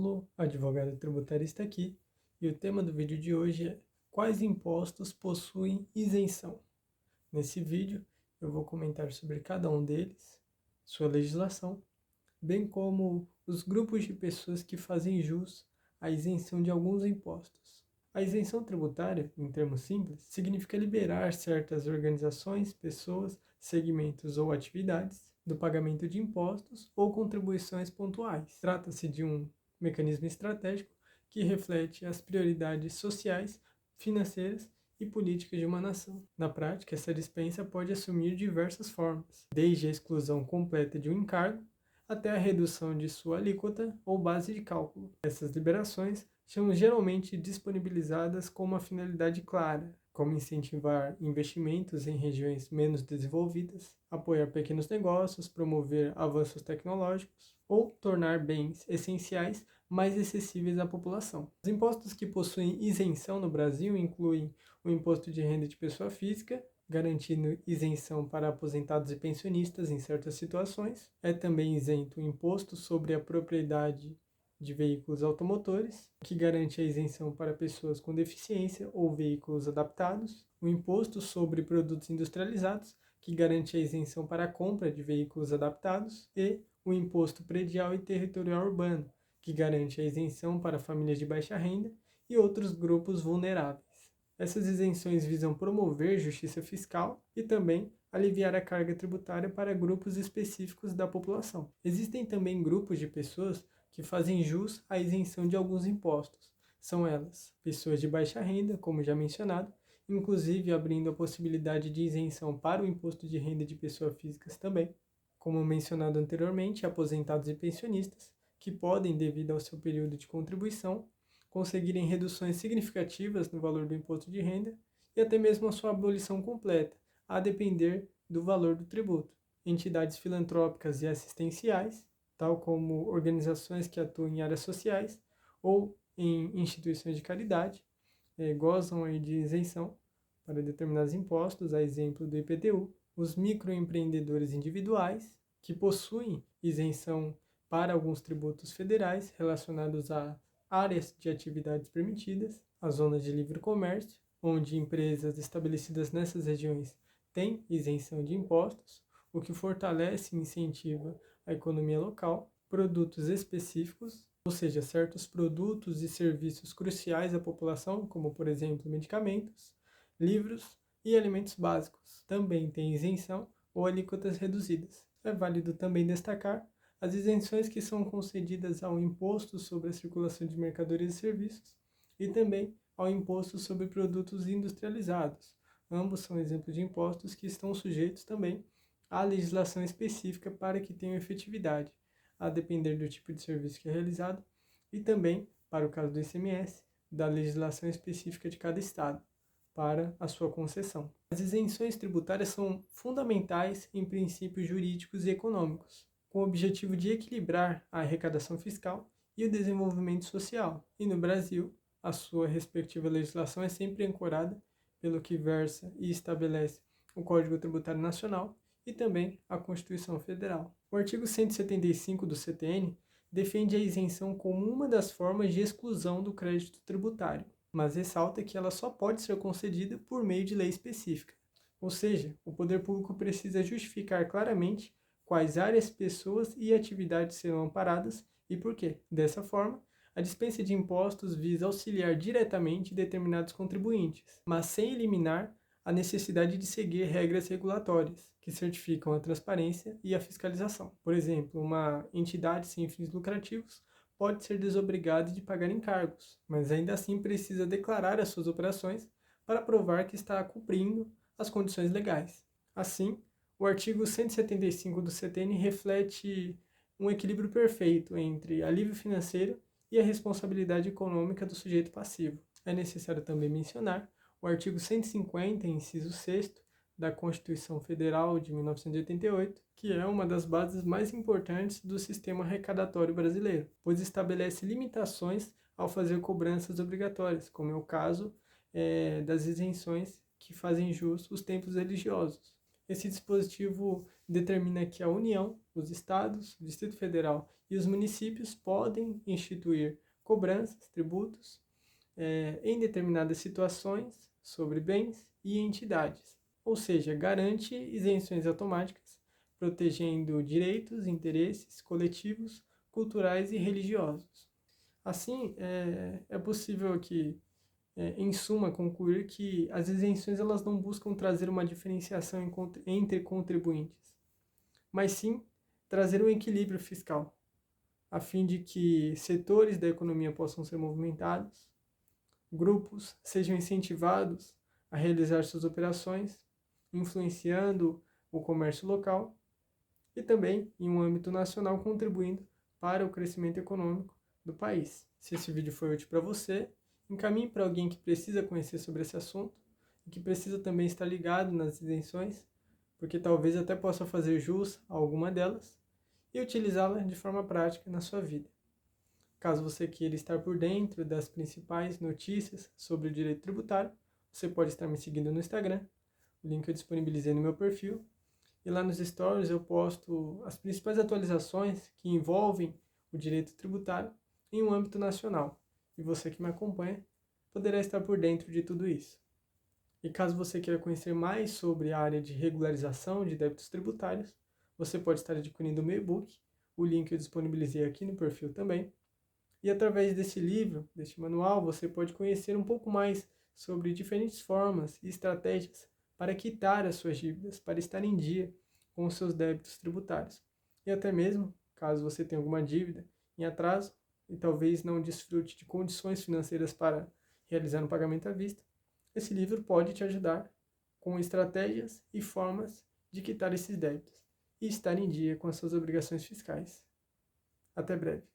Paulo, advogado tributarista aqui, e o tema do vídeo de hoje é: quais impostos possuem isenção? Nesse vídeo eu vou comentar sobre cada um deles, sua legislação, bem como os grupos de pessoas que fazem jus à isenção de alguns impostos. A isenção tributária, em termos simples, significa liberar certas organizações, pessoas, segmentos ou atividades do pagamento de impostos ou contribuições pontuais. Trata-se de um mecanismo estratégico que reflete as prioridades sociais, financeiras e políticas de uma nação. Na prática, essa dispensa pode assumir diversas formas, desde a exclusão completa de um encargo até a redução de sua alíquota ou base de cálculo. Essas liberações são geralmente disponibilizadas com uma finalidade clara, como incentivar investimentos em regiões menos desenvolvidas, apoiar pequenos negócios, promover avanços tecnológicos ou tornar bens essenciais mais acessíveis à população. Os impostos que possuem isenção no Brasil incluem o imposto de renda de pessoa física, garantindo isenção para aposentados e pensionistas em certas situações. É também isento o imposto sobre a propriedade de veículos automotores, que garante a isenção para pessoas com deficiência ou veículos adaptados. O imposto sobre produtos industrializados, que garante a isenção para a compra de veículos adaptados. E o imposto predial e territorial urbano, que garante a isenção para famílias de baixa renda e outros grupos vulneráveis. Essas isenções visam promover justiça fiscal e também aliviar a carga tributária para grupos específicos da população. Existem também grupos de pessoas que fazem jus à isenção de alguns impostos. São elas pessoas de baixa renda, como já mencionado, inclusive abrindo a possibilidade de isenção para o imposto de renda de pessoas físicas também. Como mencionado anteriormente, aposentados e pensionistas, que podem, devido ao seu período de contribuição, conseguirem reduções significativas no valor do imposto de renda e até mesmo a sua abolição completa, a depender do valor do tributo. Entidades filantrópicas e assistenciais, tal como organizações que atuam em áreas sociais ou em instituições de caridade, gozam aí de isenção para determinados impostos, a exemplo do IPTU. Os microempreendedores individuais, que possuem isenção para alguns tributos federais relacionados a áreas de atividades permitidas, as zonas de livre comércio, onde empresas estabelecidas nessas regiões têm isenção de impostos, o que fortalece e incentiva a economia local, produtos específicos, ou seja, certos produtos e serviços cruciais à população, como por exemplo medicamentos, livros e alimentos básicos, também têm isenção ou alíquotas reduzidas. É válido também destacar as isenções que são concedidas ao imposto sobre a circulação de mercadorias e serviços e também ao imposto sobre produtos industrializados. Ambos são exemplos de impostos que estão sujeitos também à legislação específica para que tenham efetividade, a depender do tipo de serviço que é realizado e também, para o caso do ICMS, da legislação específica de cada estado para a sua concessão. As isenções tributárias são fundamentais em princípios jurídicos e econômicos, com o objetivo de equilibrar a arrecadação fiscal e o desenvolvimento social. E no Brasil, a sua respectiva legislação é sempre ancorada pelo que versa e estabelece o Código Tributário Nacional e também a Constituição Federal. O artigo 175 do CTN defende a isenção como uma das formas de exclusão do crédito tributário, mas ressalta que ela só pode ser concedida por meio de lei específica. Ou seja, o poder público precisa justificar claramente quais áreas, pessoas e atividades serão amparadas e por quê. Dessa forma, a dispensa de impostos visa auxiliar diretamente determinados contribuintes, mas sem eliminar a necessidade de seguir regras regulatórias que certificam a transparência e a fiscalização. Por exemplo, uma entidade sem fins lucrativos pode ser desobrigada de pagar encargos, mas ainda assim precisa declarar as suas operações para provar que está cumprindo as condições legais. Assim, o artigo 175 do CTN reflete um equilíbrio perfeito entre alívio financeiro e a responsabilidade econômica do sujeito passivo. É necessário também mencionar o artigo 150, inciso 6º, da Constituição Federal de 1988, que é uma das bases mais importantes do sistema arrecadatório brasileiro, pois estabelece limitações ao fazer cobranças obrigatórias, como é o caso das isenções que fazem jus os templos religiosos. Esse dispositivo determina que a União, os estados, o Distrito Federal e os municípios podem instituir cobranças, tributos, em determinadas situações sobre bens e entidades, ou seja, garante isenções automáticas, protegendo direitos e interesses coletivos, culturais e religiosos. Assim, é possível que, em suma, concluir que as isenções elas não buscam trazer uma diferenciação entre contribuintes, mas sim trazer um equilíbrio fiscal, a fim de que setores da economia possam ser movimentados, grupos sejam incentivados a realizar suas operações, influenciando o comércio local e também, em um âmbito nacional, contribuindo para o crescimento econômico do país. Se esse vídeo foi útil para você, encaminhe para alguém que precisa conhecer sobre esse assunto e que precisa também estar ligado nas isenções, porque talvez até possa fazer jus a alguma delas e utilizá-la de forma prática na sua vida. Caso você queira estar por dentro das principais notícias sobre o direito tributário, você pode estar me seguindo no Instagram, o link eu disponibilizei no meu perfil, e lá nos stories eu posto as principais atualizações que envolvem o direito tributário em um âmbito nacional. E você que me acompanha poderá estar por dentro de tudo isso. E caso você queira conhecer mais sobre a área de regularização de débitos tributários, você pode estar adquirindo o meu e-book, o link eu disponibilizei aqui no perfil também. E através desse livro, deste manual, você pode conhecer um pouco mais sobre diferentes formas e estratégias para quitar as suas dívidas, para estar em dia com os seus débitos tributários. E até mesmo, caso você tenha alguma dívida em atraso e talvez não desfrute de condições financeiras para realizar um pagamento à vista, esse livro pode te ajudar com estratégias e formas de quitar esses débitos e estar em dia com as suas obrigações fiscais. Até breve.